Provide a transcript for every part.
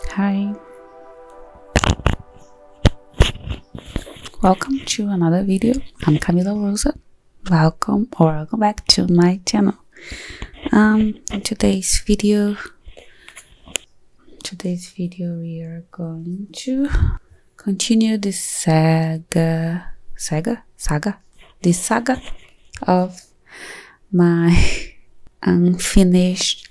Hi, welcome to another video. I'm Camila Rosa. Welcome back to my channel. In today's video we are going to continue this saga of my unfinished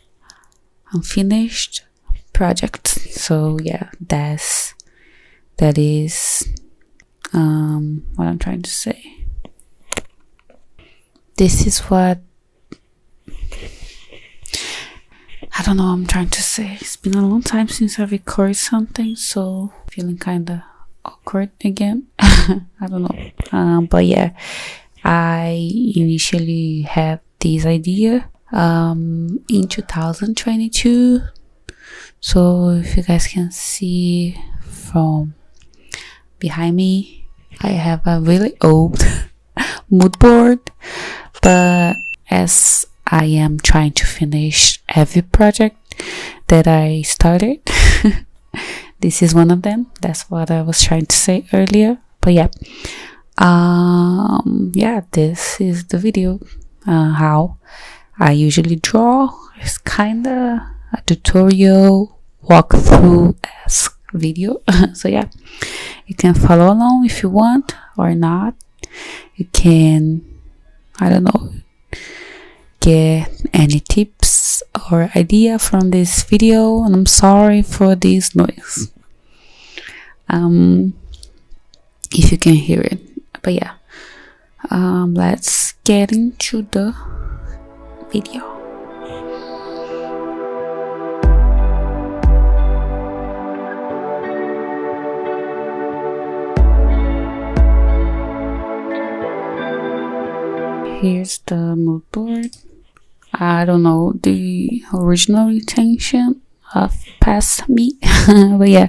project. So yeah, that is what I'm trying to say. This is what I don't know I'm trying to say. It's been a long time since I recorded something, so feeling kind of awkward again. I don't know. But yeah, I initially had this idea in 2022. So if you guys can see from behind me, I have a really old mood board, but as I am trying to finish every project that I started, this is one of them. That's what I was trying to say earlier. But yeah, this is the video. How I usually draw. It's kind of a tutorial walkthrough-esque video. So yeah, you can follow along if you want or not. You can, I don't know, get any tips or idea from this video, and I'm sorry for this noise if you can hear it. But yeah, let's get into the video. Here's the mood board. I don't know the original intention of past me, but yeah,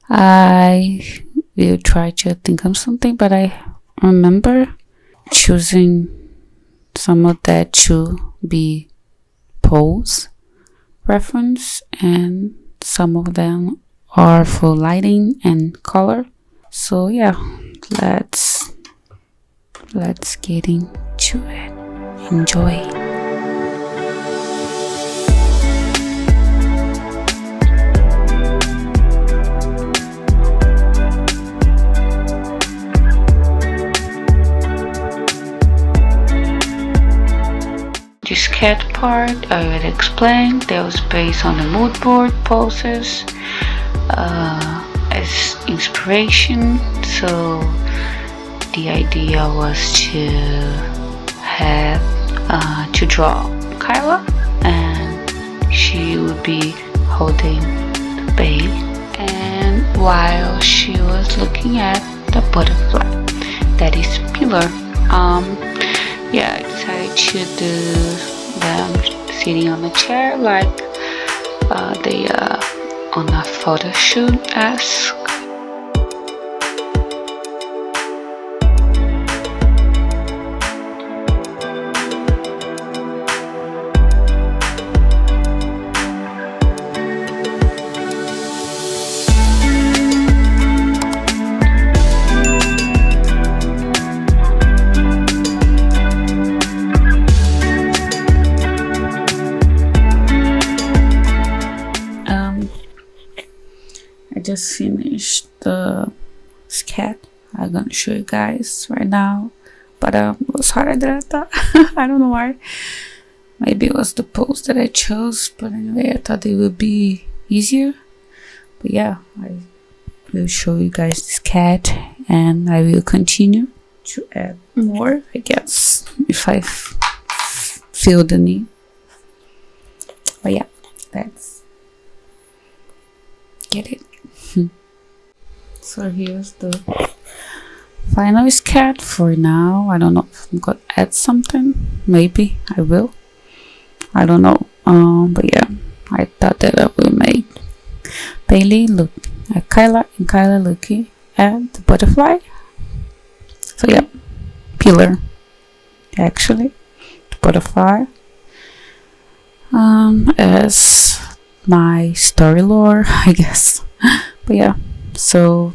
I will try to think of something, but I remember choosing some of that to be pose reference, and some of them are for lighting and color. So yeah, let's get into it. Enjoy. This cat part I already explained. That was based on the mood board poses as inspiration. So the idea was to have to draw Kyla, and she would be holding the baby, and while she was looking at the butterfly that is Pillar. Yeah, I decided to do them sitting on a chair like they are on a photo shoot esque. Just finished the sketch. I'm gonna show you guys right now, but it was harder than I thought. I don't know why. Maybe it was the pose that I chose, but anyway, I thought it would be easier. But yeah, I will show you guys the sketch, and I will continue to add more, I guess, if I feel the need. But yeah, let's get it. So here's the final sketch for now. I don't know if I'm gonna add something. Maybe I will. I don't know. But yeah, I thought that I will make Bailey look at Kyla, and Kyla looking at the butterfly. So yeah, Pillar. Actually, the butterfly as my story lore, I guess. But yeah, so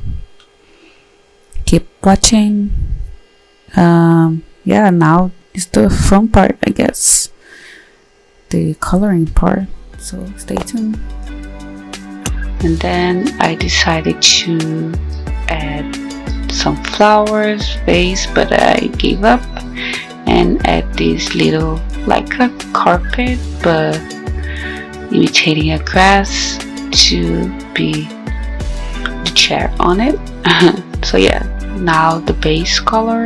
keep watching. Yeah, now is the fun part, I guess, the coloring part, so stay tuned. And then I decided to add some flowers vase, but I gave up and add this little, like a carpet but imitating a grass, to be the chair on it. So yeah, now the base color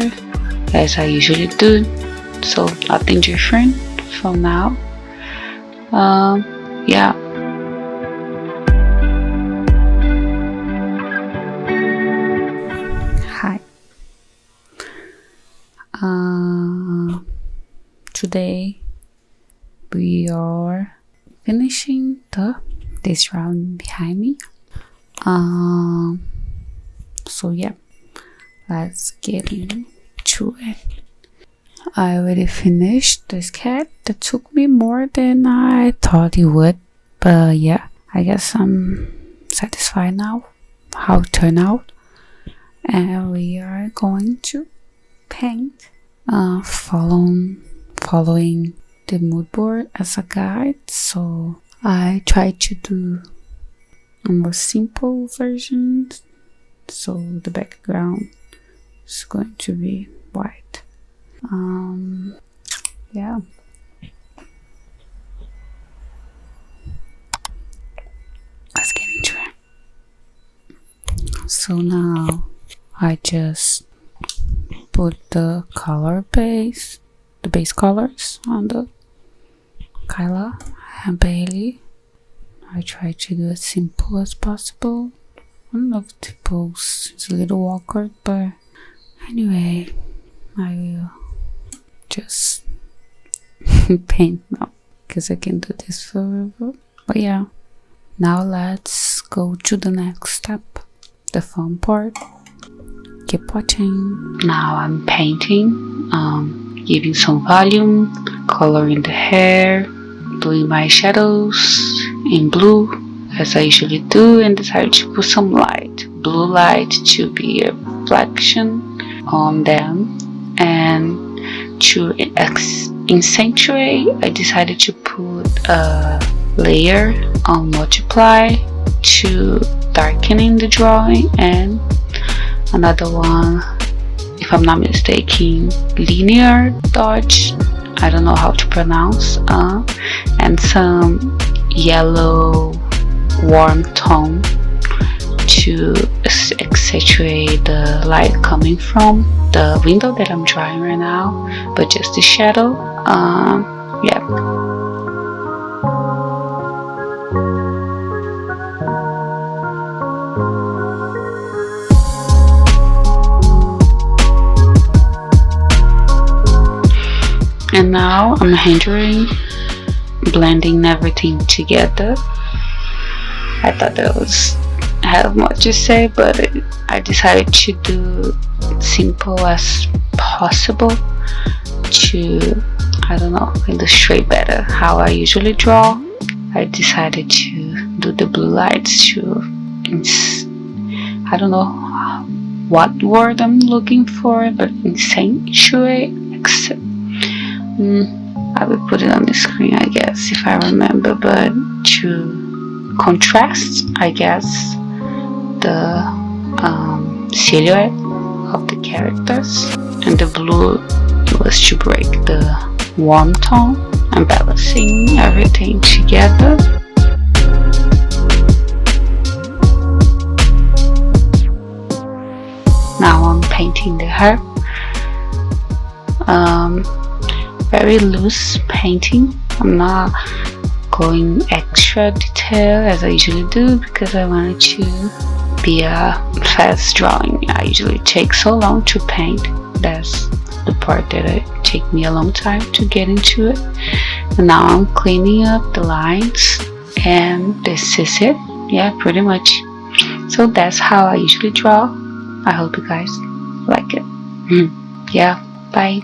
as I usually do, so nothing different from now. Yeah. Hi. Today we are finishing this round behind me. So yeah, let's get into it. I already finished this cat. That took me more than I thought it would, but yeah, I guess I'm satisfied now how it turned out. And we are going to paint, following the mood board as a guide. So I tried to do a more simple version, so the background is going to be white. Yeah, let's get into it. So now I just put the base colors on the Kyla and Bailey. I try to do as simple as possible. I don't know if the pose is a little awkward, but anyway, I will just paint now because I can do this forever. But yeah, now let's go to the next step, the fun part. Keep watching. Now I'm painting, giving some volume, coloring the hair, doing my shadows in blue as I usually do, and decided to put some light, blue light, to be a reflection on them. And to accentuate, I decided to put a layer on multiply to darkening the drawing, and another one, if I'm not mistaken, linear dodge, I don't know how to pronounce, and some yellow warm tone to accentuate the light coming from the window that I'm drawing right now, but just the shadow. Yeah. And now I'm hand-drawing, blending everything together. I thought that I have much to say, but I decided to do it simple as possible to, I don't know, illustrate better how I usually draw. I decided to do the blue lights to, I don't know what word I'm looking for, but accentuate. I will put it on the screen, I guess, if I remember, but to contrast, I guess, the silhouette of the characters, and the blue was to break the warm tone and balancing everything together. Now I'm painting the hair. Very loose painting. I'm not going extra detail as I usually do because I wanted to be a fast drawing. I usually take so long to paint. That's the part that it take me a long time to get into it. And now I'm cleaning up the lines, and this is it. Yeah, pretty much. So that's how I usually draw. I hope you guys like it. Yeah, bye.